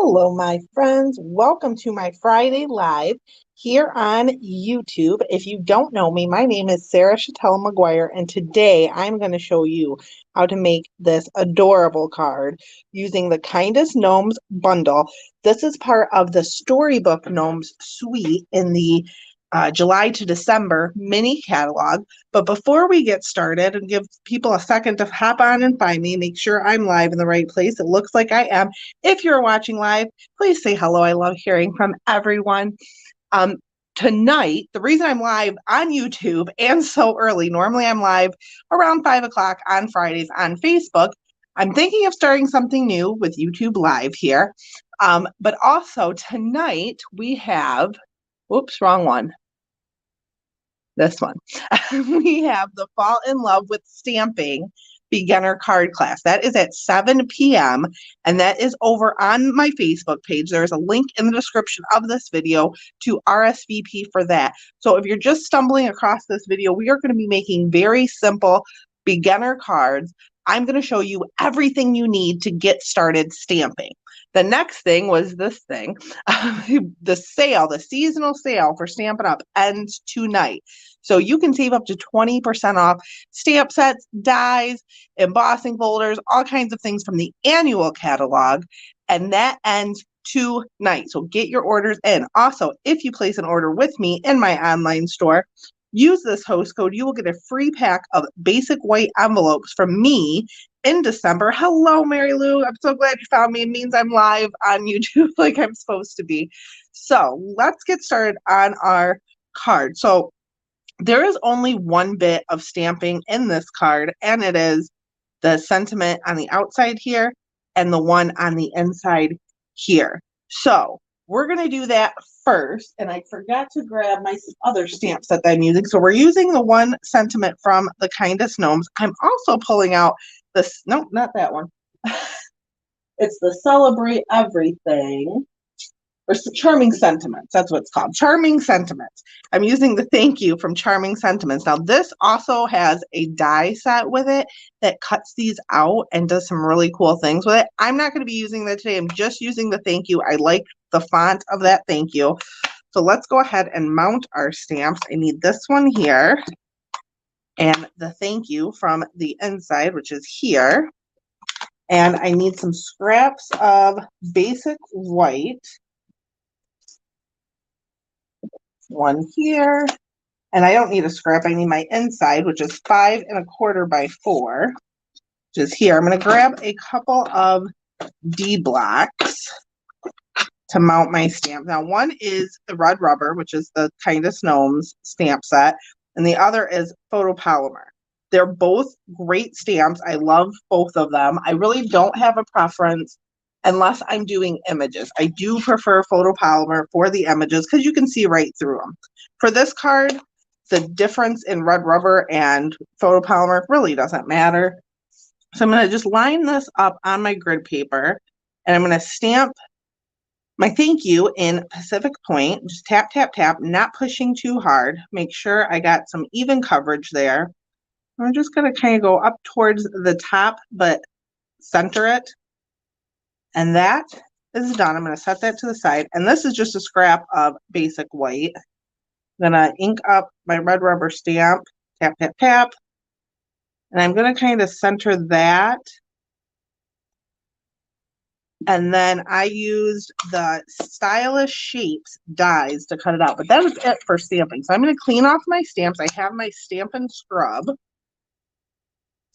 Hello, my friends. Welcome to my Friday Live here on YouTube. If you don't know me, my name is Sarah Chatella McGuire, and today I'm going to show you how to make this adorable card using the Kindest Gnomes bundle. This is part of the Storybook Gnomes Suite in the July to December mini catalog. But before we get started and give people a second to hop on and find me, make sure I'm live in the right place. It looks like I am. If you're watching live, please say hello. I love hearing from everyone. Tonight, the reason I'm live on YouTube and so early, normally I'm live around 5 o'clock on Fridays on Facebook. I'm thinking of starting something new with YouTube Live here. But also tonight we have, whoops, wrong one. This one. We have the Fall in Love with Stamping beginner card class. That is at 7 p.m. and that is over on my Facebook page. There's a link in the description of this video to RSVP for that. So if you're just stumbling across this video, we are going to be making very simple beginner cards. I'm going to show you everything you need to get started stamping. The next thing was this thing. The sale, the seasonal sale for Stampin' Up! Ends tonight. So you can save up to 20% off stamp sets, dies, embossing folders, all kinds of things from the annual catalog. And that ends tonight. So get your orders in. Also, if you place an order with me in my online store, use this host code. You will get a free pack of basic white envelopes from me in December. Hello, Mary Lou. I'm so glad you found me. It means I'm live on YouTube like I'm supposed to be. So let's get started on our card. So there is only one bit of stamping in this card, and it is the sentiment on the outside here and the one on the inside here. So we're going to do that first, and I forgot to grab my other stamps that I'm using. So we're using the one sentiment from the Kindest Gnomes. I'm also pulling out this, no, not that one. It's the Celebrate Everything, or Charming Sentiments. That's what it's called, Charming Sentiments. I'm using the thank you from Charming Sentiments. Now this also has a die set with it that cuts these out and does some really cool things with it. I'm not going to be using that today. I'm just using the thank you. I like the font of that thank you. So let's go ahead and mount our stamps. I need this one here and the thank you from the inside, which is here. And I need some scraps of basic white. One here, and I don't need a scrap. I need my inside, which is 5 1/4 by 4, which is here. I'm going to grab a couple of D blocks to mount my stamp. Now, one is the red rubber, which is the Kindest Gnomes stamp set, and the other is photopolymer. They're both great stamps. I love both of them. I really don't have a preference unless I'm doing images. I do prefer photopolymer for the images because you can see right through them. For this card, the difference in red rubber and photopolymer really doesn't matter. So I'm going to just line this up on my grid paper, and I'm going to stamp my thank you in Pacific Point. Just tap, tap, tap, not pushing too hard. Make sure I got some even coverage there. I'm just going to kind of go up towards the top, but center it. And that is done. I'm going to set that to the side. And this is just a scrap of basic white. I'm going to ink up my red rubber stamp, tap, tap, tap. And I'm going to kind of center that. And then I used the Stylish Shapes dies to cut it out. But that was it for stamping. So I'm going to clean off my stamps. I have my Stampin' Scrub.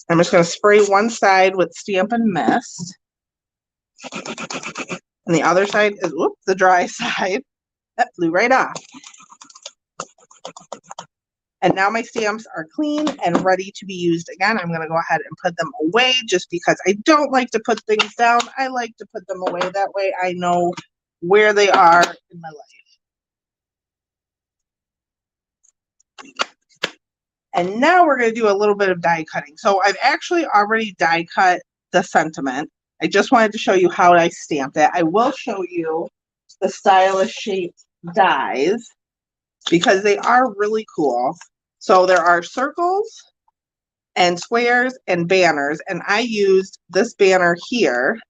I'm just going to spray one side with Stampin' Mist. And the other side is, whoops, the dry side. That flew right off. And now my stamps are clean and ready to be used again. I'm going to go ahead and put them away just because I don't like to put things down. I like to put them away. That way I know where they are in my life. And now we're going to do a little bit of die cutting. So I've actually already die cut the sentiment. I just wanted to show you how I stamped it. I will show you the Stylish Shapes dies because they are really cool. So there are circles and squares and banners, and I used this banner here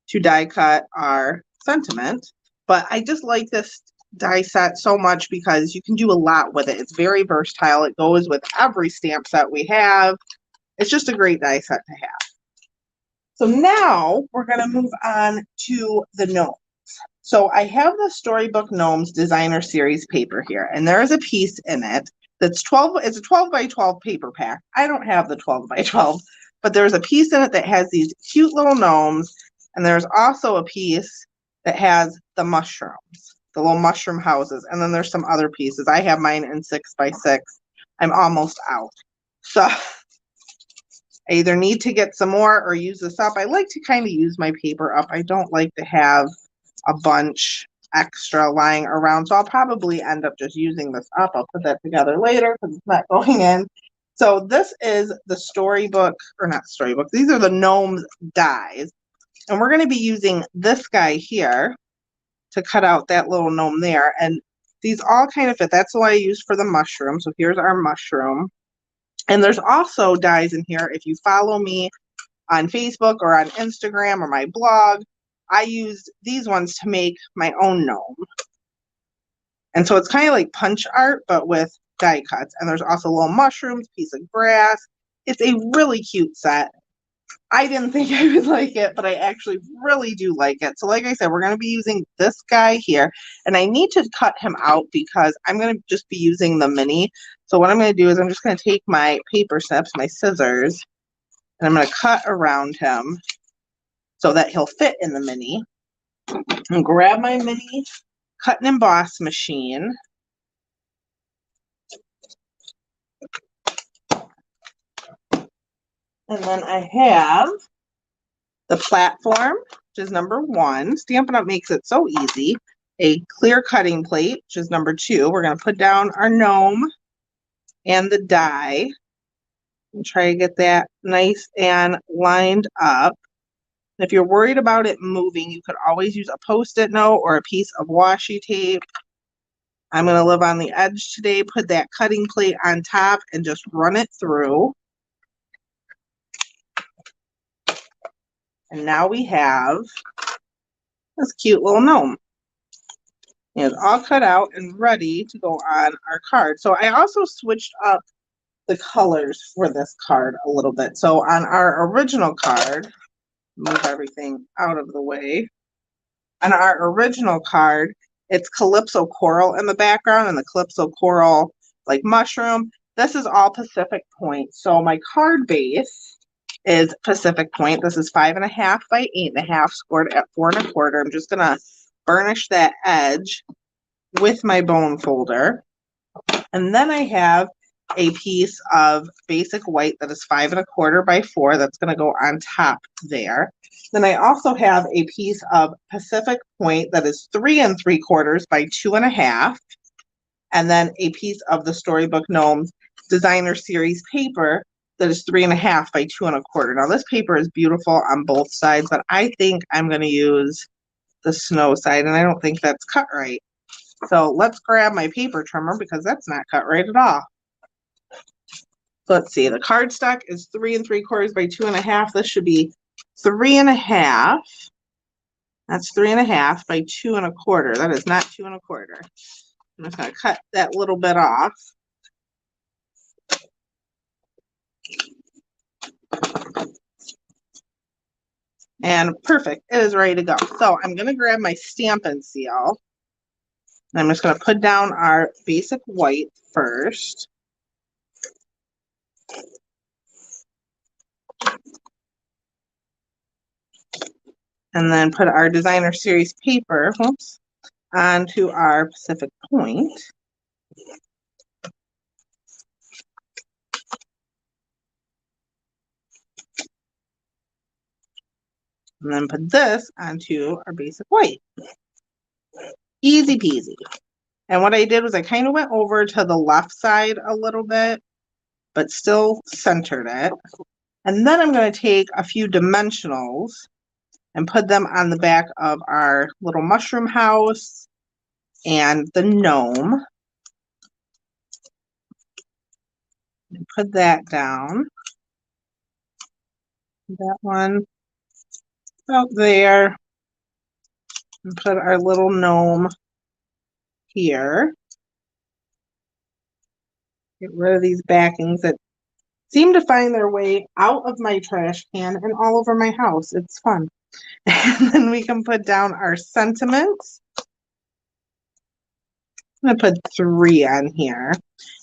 to die cut our sentiment, but I just like this die set so much because you can do a lot with it. It's very versatile. It goes with every stamp set we have. It's just a great die set to have. So now we're going to move on to the gnomes. So I have the Storybook Gnomes Designer Series paper here, and there is a piece in it that's 12, it's a 12 by 12 paper pack. I don't have the 12 by 12, but there's a piece in it that has these cute little gnomes, and there's also a piece that has the mushrooms, the little mushroom houses, and then there's some other pieces. I have mine in 6 by 6. I'm almost out. So I either need to get some more or use this up. I like to kind of use my paper up. I don't like to have a bunch extra lying around, so I'll probably end up just using this up. I'll put that together later because it's not going in. So this is the Storybook, or not Storybook, these are the gnomes dies, and we're going to be using this guy here to cut out that little gnome there, and these all kind of fit. That's what I used for the mushroom. So here's our mushroom, and there's also dies in here. If you follow me on Facebook or on Instagram or my blog, I used these ones to make my own gnome. And so it's kind of like punch art, but with die cuts. And there's also little mushrooms, piece of grass. It's a really cute set. I didn't think I would like it, but I actually really do like it. So like I said, we're going to be using this guy here. And I need to cut him out because I'm going to just be using the mini. So what I'm going to do is I'm just going to take my paper snips, my scissors, and I'm going to cut around him so that he'll fit in the mini. And grab my mini cut and emboss machine. And then I have the platform, which is number 1. Stampin' Up! Makes it so easy. A clear cutting plate, which is number 2. We're going to put down our gnome and the die and try to get that nice and lined up. If you're worried about it moving, you could always use a Post-it note or a piece of washi tape. I'm going to live on the edge today, put that cutting plate on top and just run it through. And now we have this cute little gnome. It's all cut out and ready to go on our card. So I also switched up the colors for this card a little bit. So on our original card, move everything out of the way. On our original card, it's Calypso Coral in the background and the Calypso Coral like mushroom. This is all Pacific Point. So my card base is Pacific Point. This is 5.5 by 8.5, scored at 4 1/4. I'm just gonna burnish that edge with my bone folder. And then I have a piece of basic white that is 5 1/4 by 4. That's gonna go on top there. Then I also have a piece of Pacific Point that is 3 3/4 by 2 1/2. And then a piece of the Storybook Gnomes Designer Series paper that is 3 1/2 by 2 1/4. Now this paper is beautiful on both sides, but I think I'm going to use the snow side, and I don't think that's cut right. So let's grab my paper trimmer because that's not cut right at all. So let's see, the cardstock is 3 3/4 by 2 1/2. This should be 3 1/2. That's 3 1/2 by 2 1/4. That is not 2 1/4. I'm just going to cut that little bit off. And perfect, it is ready to go. So I'm going to grab my Stampin' Seal. And I'm just going to put down our basic white first. And then put our Designer Series paper, onto our Pacific Point. And then put this onto our basic white. Easy peasy. And what I did was I kind of went over to the left side a little bit, but still centered it. And then I'm going to take a few dimensionals and put them on the back of our little mushroom house and the gnome. And put that down. That one out there. And put our little gnome here. Get rid of these backings that seem to find their way out of my trash can and all over my house. It's fun. And then we can put down our sentiments. I'm going to put 3 on here.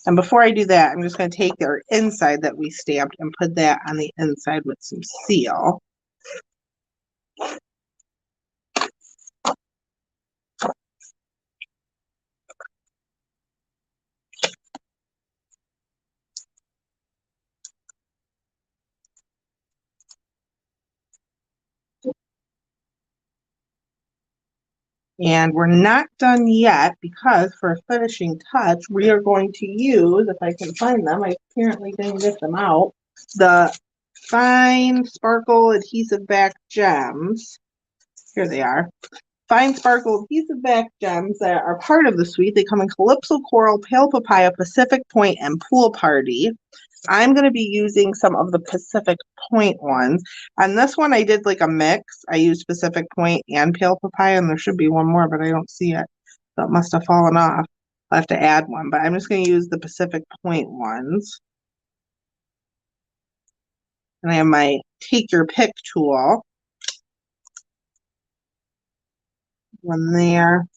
And before I do that, I'm just going to take our inside that we stamped and put that on the inside with some seal. And we're not done yet because for a finishing touch, we are going to use, if I can find them, I apparently didn't get them out, the Fine Sparkle Adhesive Back Gems. Here they are. Fine Sparkle Adhesive Back Gems that are part of the suite. They come in Calypso Coral, Pale Papaya, Pacific Point, and Pool Party. I'm going to be using some of the Pacific Point ones. On this one, I did like a mix. I used Pacific Point and Pale Papaya, and there should be one more, but I don't see it. So it must have fallen off. I'll have to add one, but I'm just going to use the Pacific Point ones. And I have my Take Your Pick tool. One there.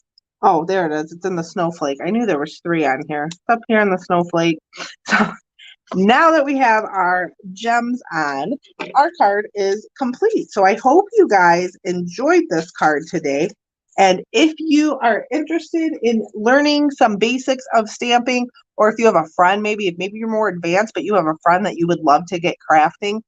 Oh, there it is. It's in the snowflake. I knew there was 3 on here. It's up here in the snowflake. So now that we have our gems on, our card is complete. So I hope you guys enjoyed this card today. And if you are interested in learning some basics of stamping, or if you have a friend, maybe you're more advanced, but you have a friend that you would love to get crafting,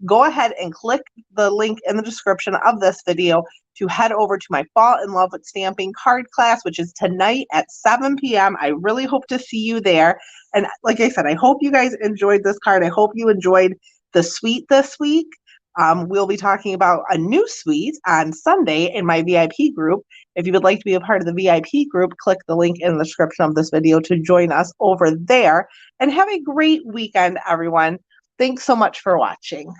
go ahead and click the link in the description of this video to head over to my Fall in Love with Stamping card class, which is tonight at 7 p.m. I really hope to see you there. And like I said, I hope you guys enjoyed this card. I hope you enjoyed the suite this week. We'll be talking about a new suite on Sunday in my VIP group. If you would like to be a part of the VIP group, click the link in the description of this video to join us over there. And have a great weekend, everyone. Thanks so much for watching.